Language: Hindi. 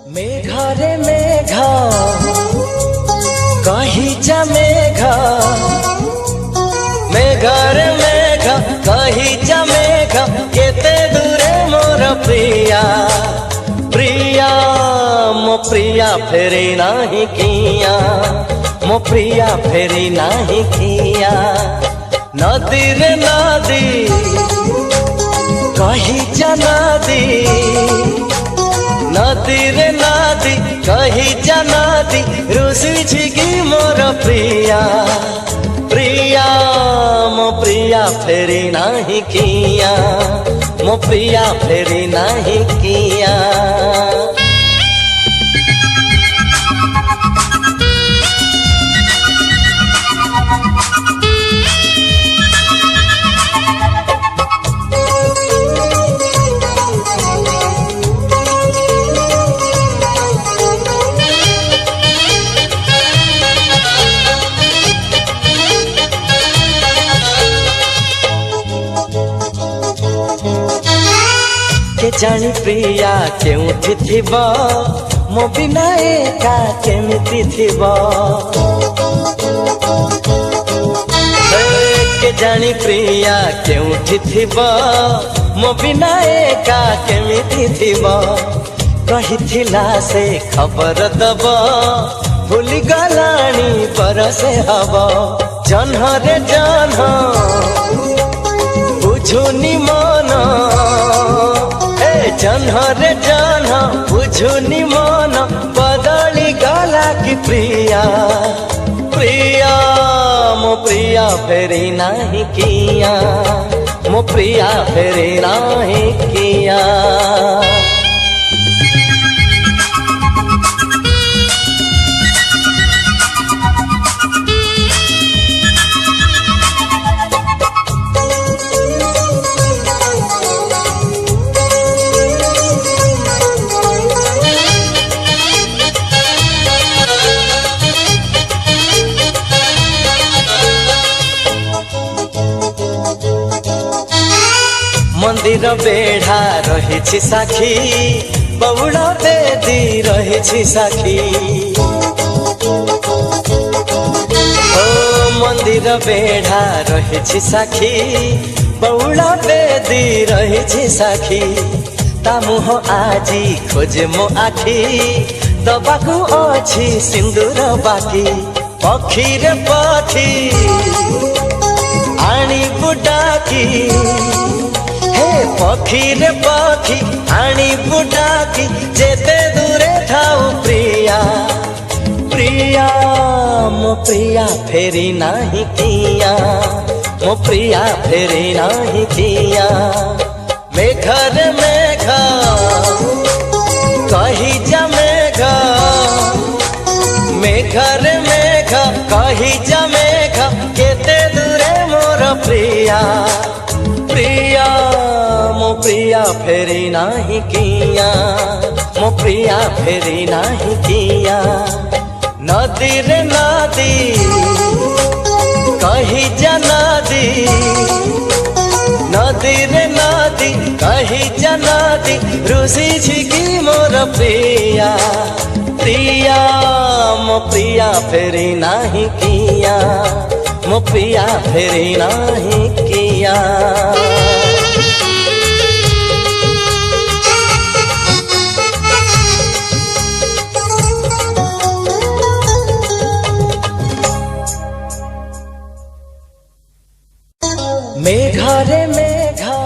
मेघा रे मेघा कही जा मेघा, मेघा रे मेघा कही जा मेघा, केते दूरे मोर प्रिया प्रिया मो प्रिया फेरी नाही किया, मो प्रिया फेरी नाही किया। नदी रे नदी कही जा नदी, नदी रे नदी कही जा नदी, रुसी छिगी मोर प्रिया प्रिया मो प्रिया फेरी नाही किया, मो प्रिया फेरी नाही किया। के जानी प्रिया केउठी थिब, मो बिना एका केमिति थिब। के जानी प्रिया केउठी थिब, मो बिना एका केमिति थिब। कहिथिला से खबर दब, भूली गलानी परसे हब। जन्ह रे जन्ह बुझुनी मन, जन्ह रे जन्ह बुझुनी मन, बदली गला की प्रिया प्रिया मो प्रिया फेरी नाही किया, मो प्रिया फेरी नाही किया। मंदिर बेढ़ा रही साखी, बउड़ा बेदी रही साखी। ओ मंदिर बेढ़ा रही साखी, बउड़ा बेदी रही साखी। ता मुह आजी खोजे मो आखी, दबाकू अछि सिंदूर बाकी। पखी रे पखी आनी बुडाकी, पखी रे पखी आनी बुडाकी, जेते दूरे थाऊ प्रिया प्रिया मो प्रिया फेरी नाही किया, मो प्रिया फेरी नाही किया। मेघा रे मेघा कही जा मेघा, मेघा रे मेघा कही जा मेघा, केते दूरे मोर प्रिया प्रिया मो प्रिया फेरी नाही किया, मो प्रिया फेरी नाही किया। नदी रे नदी कही जा नदी, नदी रे नदी कही जा नदी, रुसी छिगी मोर प्रिया प्रिया मो प्रिया फेरी नाही किया, मो प्रिया फेरी नाही किया। मेघा रे मेघा